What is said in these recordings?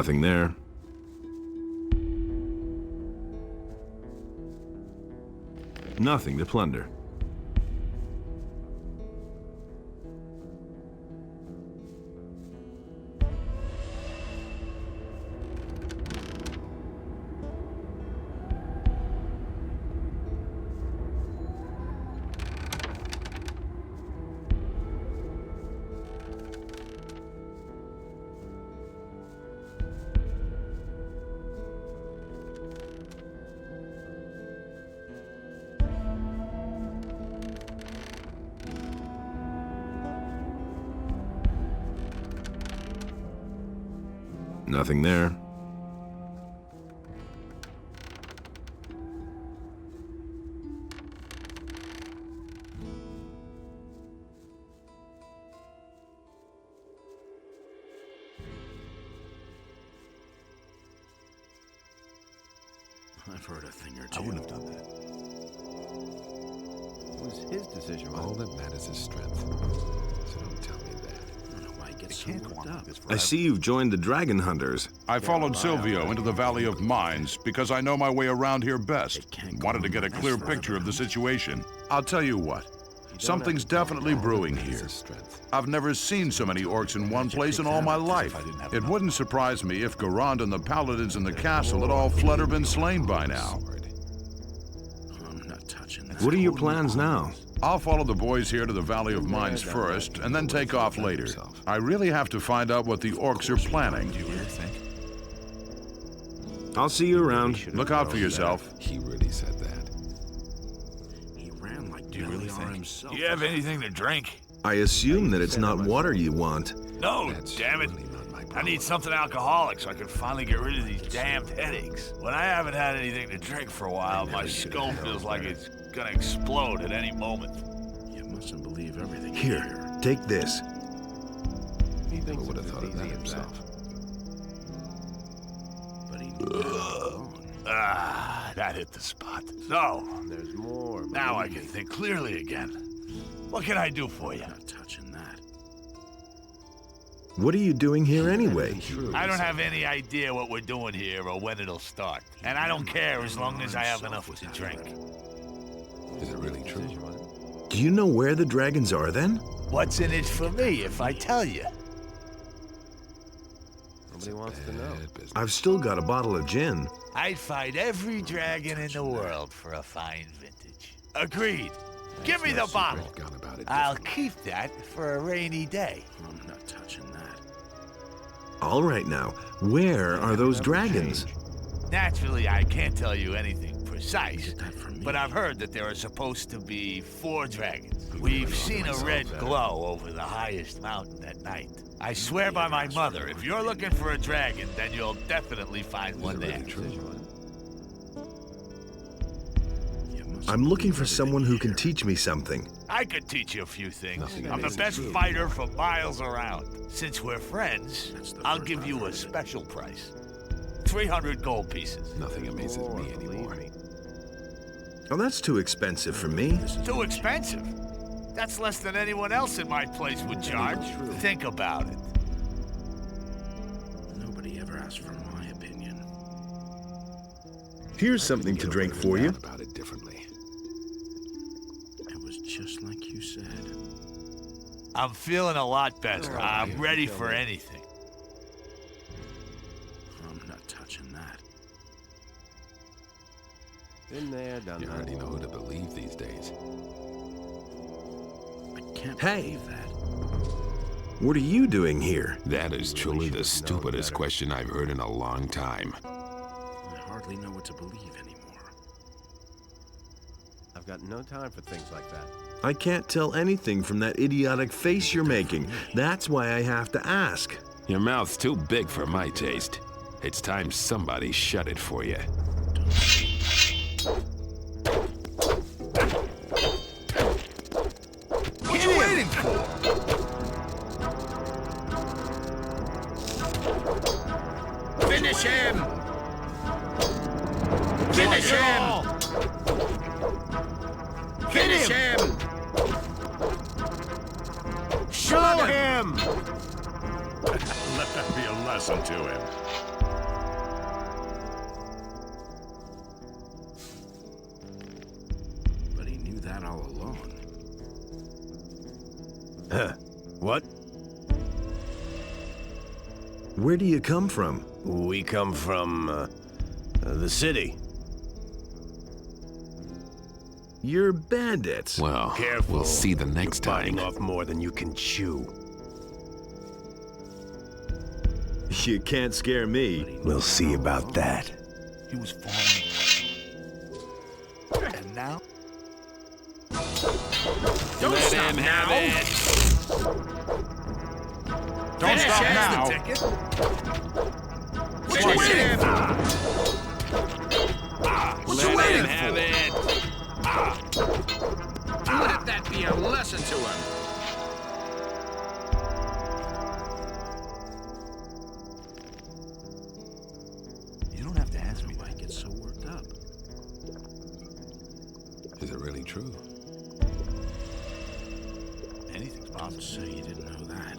Nothing there. Nothing to plunder. Nothing there. I've heard a thing or two. I wouldn't have done that. It was his decision. All that matters is strength. So don't tell me that. I don't know why he gets so Can't go worked on up. like this forever. I see you've joined the Dragon Hunters. I followed Silvio into the Valley of Mines because I know my way around here best. Wanted to get a clear picture of the situation. I'll tell you what, something's definitely brewing here. I've never seen so many orcs in one place in all my life. It wouldn't surprise me if Garand and the paladins in the castle had all fled or been slain by now. I'm not touching that. What are your plans now? I'll follow the boys here to the Valley of Mines first, and then take off later. I really have to find out what the orcs are planning. Do you really think? I'll see you around. Look out for yourself. He really said that. He ran like Do you really NOTR think? himself. Do you have anything to drink? I assume that it's not water you want. No, That's damn it. really not my I problem. need something alcoholic so I can finally get rid of these damned headaches. When I haven't had anything to drink for a while, my skull feels like it's gonna explode at any moment. You mustn't believe everything you Here, hear. take this. Never He thinks would have it's thought as of that easy as himself. But he knew that all along. Ah, that hit the spot. So, There's more. now I believe can me. think clearly again. What can I do for you? I'm not touching that. What are you doing here anyway? I don't have any idea what we're doing here or when it'll start. And I don't care as long as I have enough to drink. Is it really true? Do you know where the dragons are then? What's in it for me if I tell you? Nobody wants to know. Bad business. I've still got a bottle of gin. I'd fight every dragon in the world for a fine vintage. Agreed. Give me the bottle. Gone about it I'll differently. keep that for a rainy day. I'm not touching that. All right now, where are those dragons? Naturally, I can't tell you anything precise, Get that from me. but I've heard that there are supposed to be 4 dragons. We've seen a red glow over the highest mountain at night. I swear by my mother, if you're looking for a dragon, then you'll definitely find one there. I'm looking for someone who can teach me something. I could teach you a few things. Nothing I'm the amazing best true. fighter for miles around. Since we're friends, That's the I'll first give I've you heard a of it. special price. 300 gold pieces. Nothing amazes More, me believe anymore. me. Oh, that's too expensive for me. Too expensive. That's less than anyone else in my place would charge. Think about it. Nobody ever asked for my opinion. Here's something to drink for you. Thought about it differently. It was just like you said. I'm feeling a lot better. I'm ready for anything. I'm not touching that. Been there, done You that. already know who to believe these days. I can't Hey. believe that. What are you doing here? That is truly the stupidest better. question I've heard in a long time. I hardly know what to believe anymore. I've got no time for things like that. I can't tell anything from that idiotic face you're making. That's why I have to ask. Your mouth's too big for my taste. It's time somebody shut it for you. What are you waiting for? Finish him! Finish him! Finish him! Show him! Let that be a lesson to him. Where do you come from? We come from, the city. You're bandits. Well, Careful. we'll see the next You're biting time. off more than you can chew. You can't scare me. We'll see about that. He was falling. And now? Don't stop now! Don't stop now! What you waiting for? What you waiting Have it! Let that be a lesson to him. You don't have to ask me Why that. get so worked up? Is it really true? Anything's Don't possible. say you didn't know that.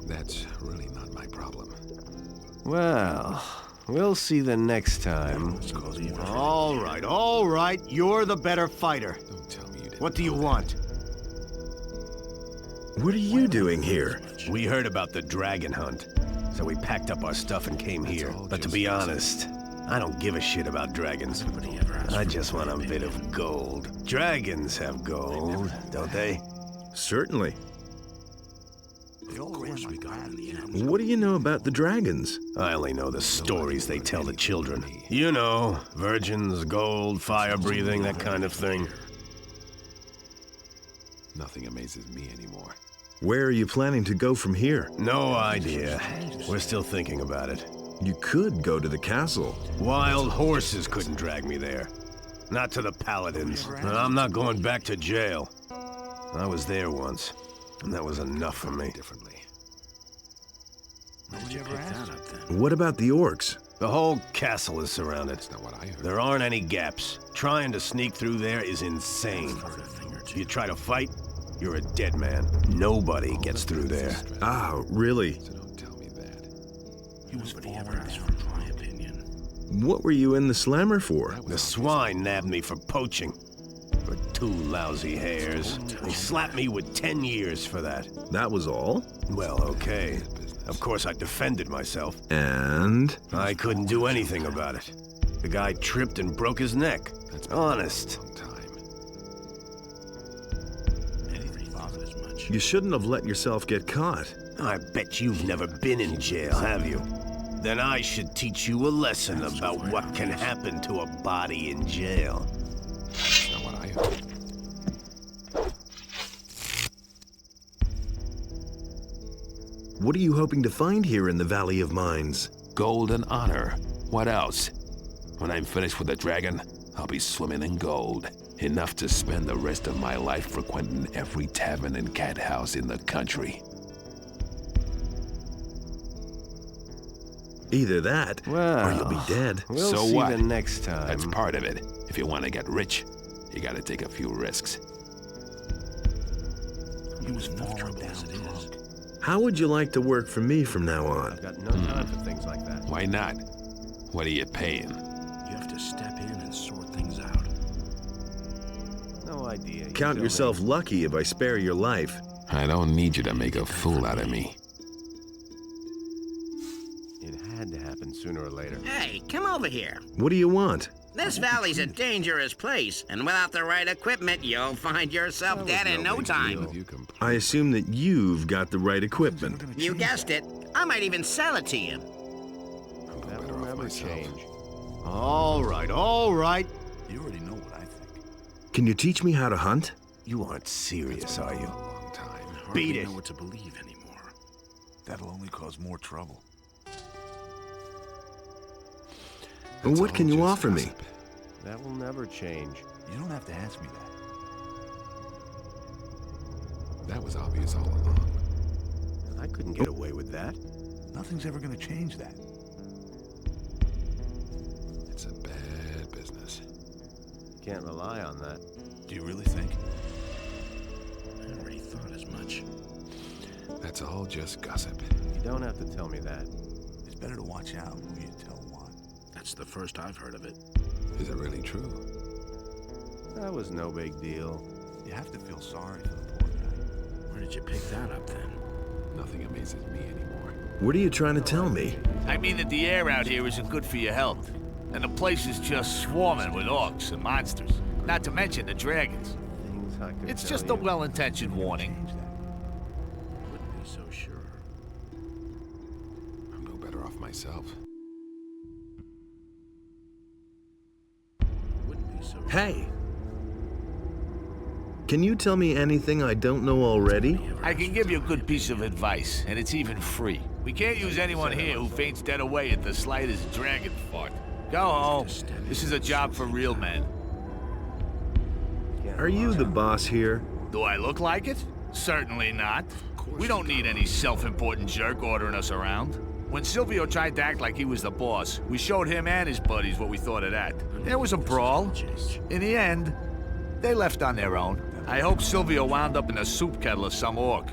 That's really not my problem. Well, we'll see the next time. All right. You're the better fighter. Don't tell me you didn't. What do you want? What are you doing here? We heard about the dragon hunt, so we packed up our stuff and came here. all But to just be honest, I don't give a shit about dragons. I just want a bit of gold. Dragons have gold, don't they? Certainly. Of course we got in the end. What do you know about the dragons? I only know the stories they tell the children. You know, virgins, gold, fire breathing, that kind of thing. Nothing amazes me anymore. Where are you planning to go from here? No idea. We're still thinking about it. You could go to the castle. Wild horses couldn't drag me there. Not to the paladins. And I'm not going back to jail. I was there once, and that was enough for me. Differently. Nobody ever asked That you. up then. What about the orcs? The whole castle is surrounded. That's not what I heard. There aren't any gaps. Trying to sneak through there is insane. Heard a thing or If two. you try to fight, you're a dead man. Nobody gets through there. Ah, really? So don't tell me that. He was Nobody falling ever asked down. for my opinion. What were you in the slammer for? The swine nabbed me for poaching. For 2 lousy hairs. They slapped me with 10 years for that. That was all? Well, okay. Of course, I defended myself. And? I couldn't do anything about it. The guy tripped and broke his neck. That's been Honest. a long time. Anything bothered as much. You shouldn't have let yourself get caught. I bet you've never been in jail, have you? Then I should teach you a lesson about what can happen to a body in jail. That's not what I heard. What are you hoping to find here in the Valley of Mines? Gold and honor. What else? When I'm finished with the dragon, I'll be swimming in gold. Enough to spend the rest of my life frequenting every tavern and cat house in the country. Either that, or you'll be dead. We'll So see what? the next time. That's part of it. If you want to get rich, you gotta take a few risks. He was Enough falling trouble down as it drunk. is. How would you like to work for me from now on? I've got no time for things like that. Why not? What are you paying? You have to step in and sort things out. No idea. You Count tell yourself me. lucky if I spare your life. I don't need you to make a fool out of me. It had to happen sooner or later. Hey, come over here. What do you want? This valley's a dangerous place, and without the right equipment, you'll find yourself dead in no time. I assume that you've got the right equipment. You guessed it. I might even sell it to you. That will never change. All right. You already know what I think. Can you teach me how to hunt? You aren't serious, are you? Long time. I hardly Beat it. know what to believe anymore. That'll only cause more trouble. And what can you offer me? That will never change. You don't have to ask me that. That was obvious all along. I couldn't get away with that. Nothing's ever gonna change that. It's a bad business. Can't rely on that. Do you really think? I already thought as much. That's all just gossip. You don't have to tell me that. It's better to watch out who you tell what. That's the first I've heard of it. Is it really true? That was no big deal. You have to feel sorry for the poor guy. Where did you pick that up then? Nothing amazes me anymore. What are you trying to tell me? I mean that the air out here isn't good for your health. And the place is just swarming with orcs and monsters. Not to mention the dragons. It's just a well-intentioned warning. Wouldn't be so sure. I'm no better off myself. Wouldn't be so sure. Hey! Can you tell me anything I don't know already? I can give you a good piece of advice, and it's even free. We can't use anyone here who faints dead away at the slightest dragon fart. Go home. This is a job for real men. Are you the boss here? Do I look like it? Certainly not. We don't need any self-important jerk ordering us around. When Silvio tried to act like he was the boss, we showed him and his buddies what we thought of that. There was a brawl. In the end, they left on their own. I hope Silvio wound up in a soup kettle of some orc.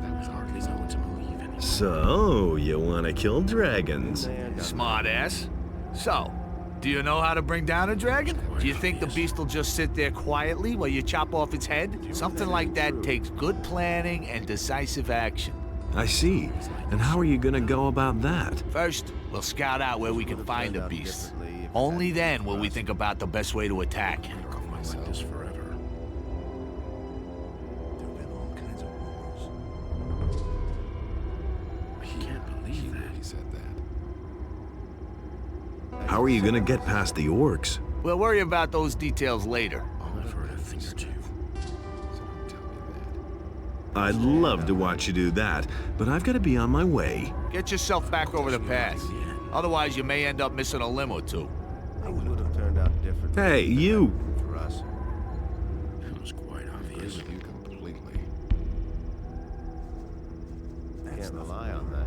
That was hardly no one to believe in. So, you want to kill dragons? Smart ass. So, do you know how to bring down a dragon? Do you think the beast will just sit there quietly while you chop off its head? Something like that takes good planning and decisive action. I see. And how are you gonna go about that? First, we'll scout out where we can find the beast. Only then will we think about the best way to attack. Like this forever. There've been all kinds of rumors. I can't believe that. He said that. How are you gonna get past the orcs? We'll worry about those details later. I've heard a thing or two. So don't tell me that. I'd love to watch you do that, but I've got to be on my way. Get yourself back over the pass. Otherwise, you may end up missing a limb or two. Things would have turned out different Hey, you! for us. That was quite obvious. Agree with you completely. Can't rely on that.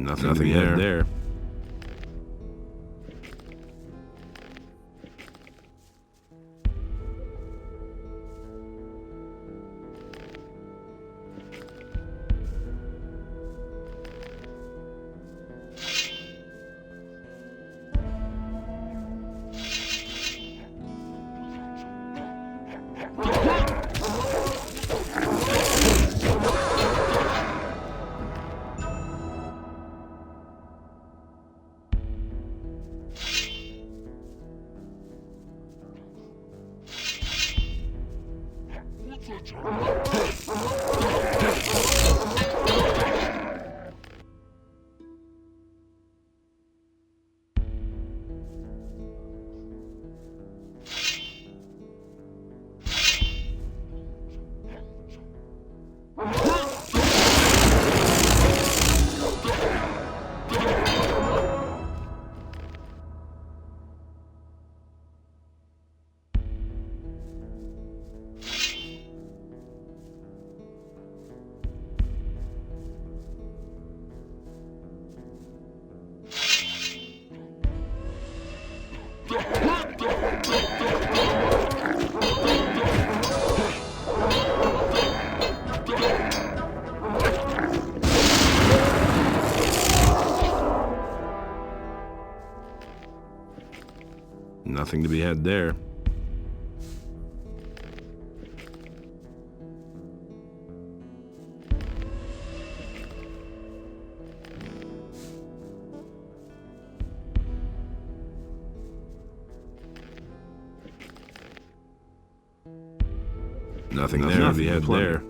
Nothing there. Nothing to be had there. Nothing there to be had there.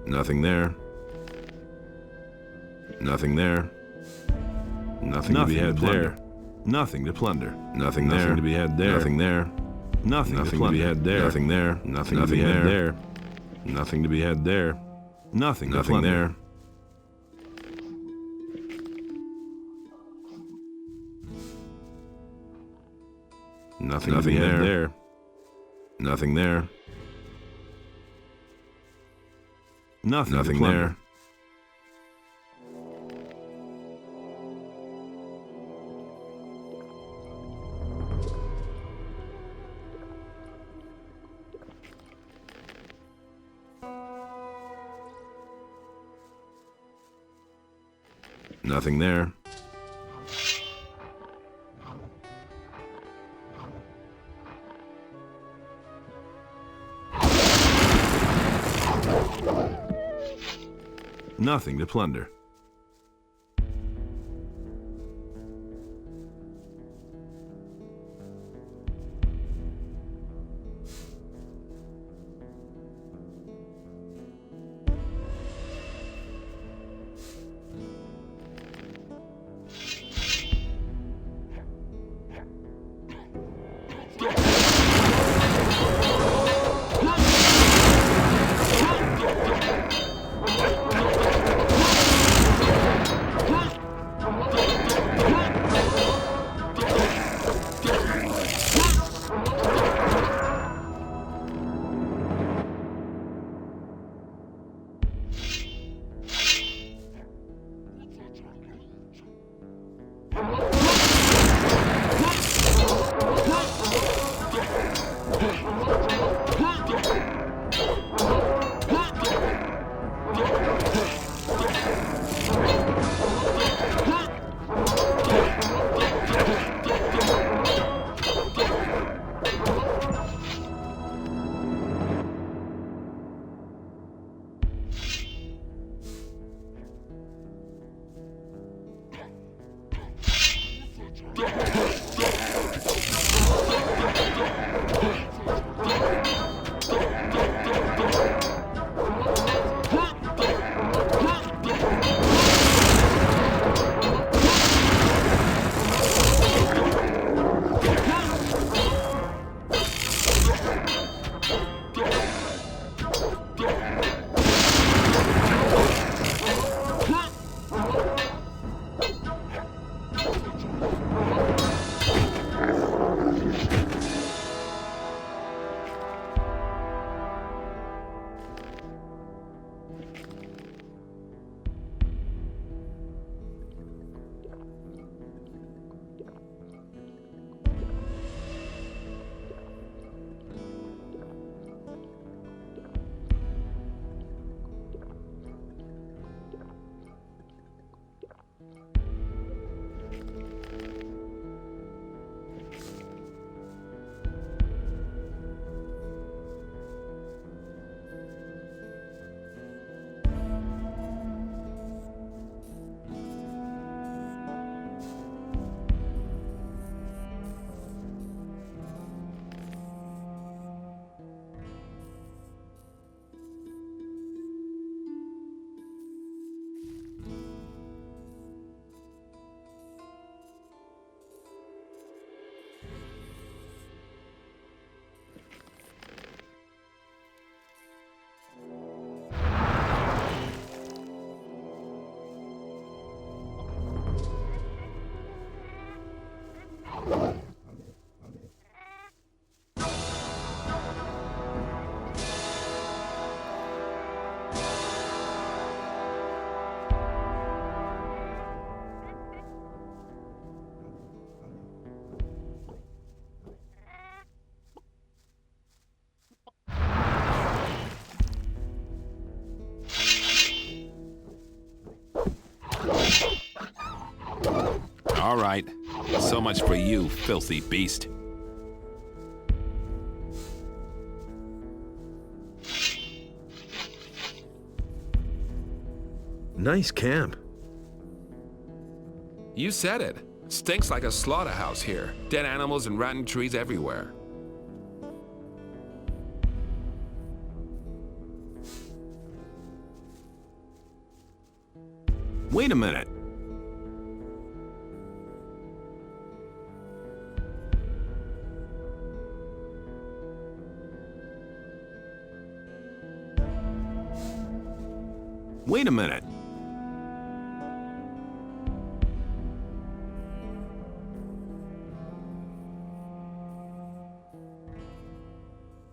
Nothing there. Nothing there. Nothing to be had there. Nothing to plunder. Nothing there. Nothing to be had there. Nothing there. Nothing to be had there. Nothing there. Nothing to be had there. Nothing to be had there. Nothing there. Nothing to be had there. Nothing there. Nothing there. Nothing there. Nothing to plunder. All right. So much for you, filthy beast. Nice camp. You said it. Stinks like a slaughterhouse here. Dead animals and rotten trees everywhere. Wait a minute. Wait a minute.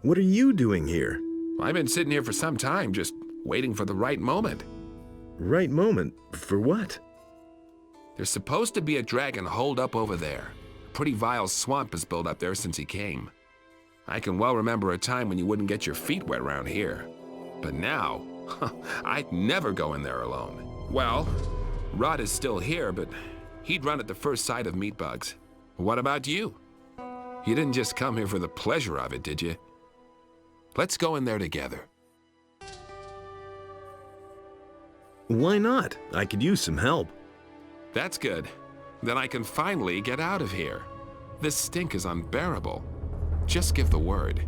What are you doing here? I've been sitting here for some time, just waiting for the right moment. Right moment? For what? There's supposed to be a dragon holed up over there. A pretty vile swamp has built up there since he came. I can well remember a time when you wouldn't get your feet wet around here. But now, I'd never go in there alone. Well, Rod is still here, but he'd run at the first sight of meat bugs. What about you? You didn't just come here for the pleasure of it, did you? Let's go in there together. Why not? I could use some help. That's good. Then I can finally get out of here. This stink is unbearable. Just give the word.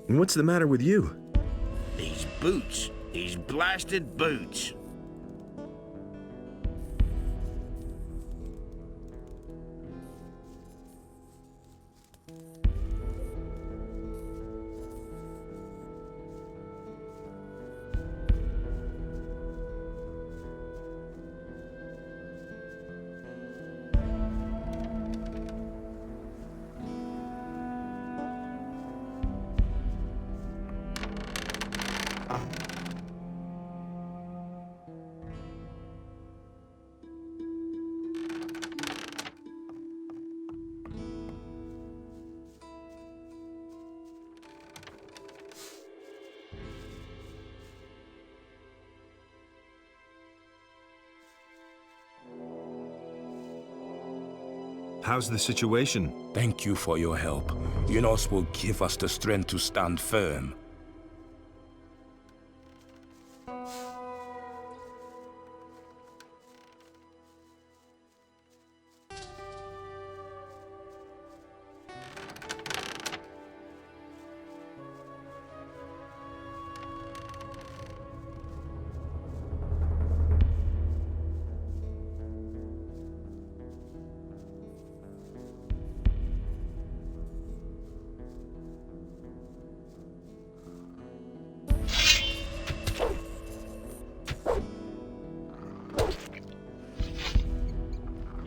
What's the matter with you? These boots. These blasted boots. How's the situation? Thank you for your help. Yours will give us the strength to stand firm.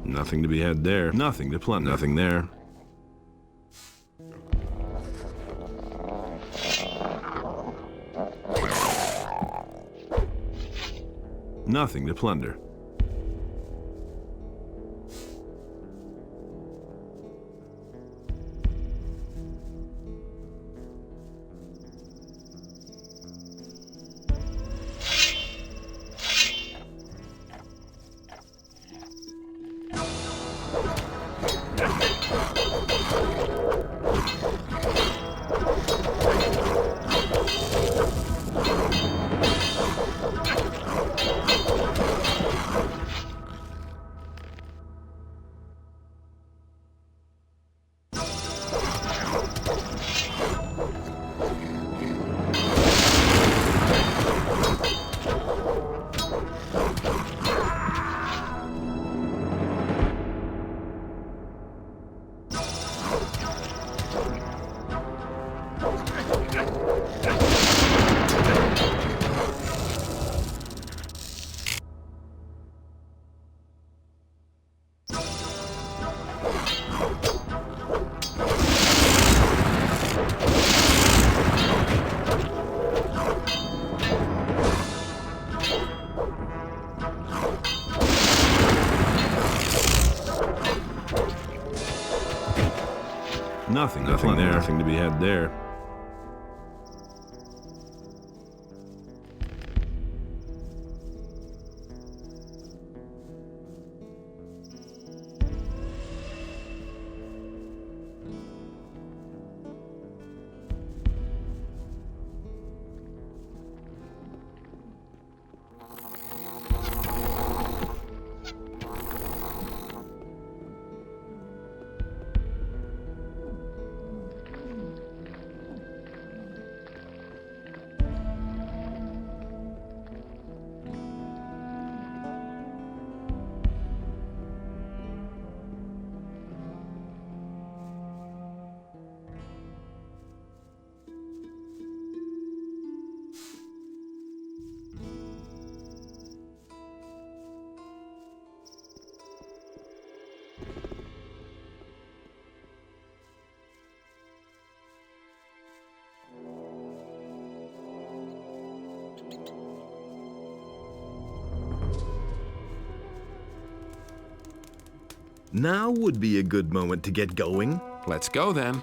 Nothing to be had there. Nothing to plunder. Nothing there. Nothing to plunder. Nothing there. Nothing to be had there. Now would be a good moment to get going. Let's go then.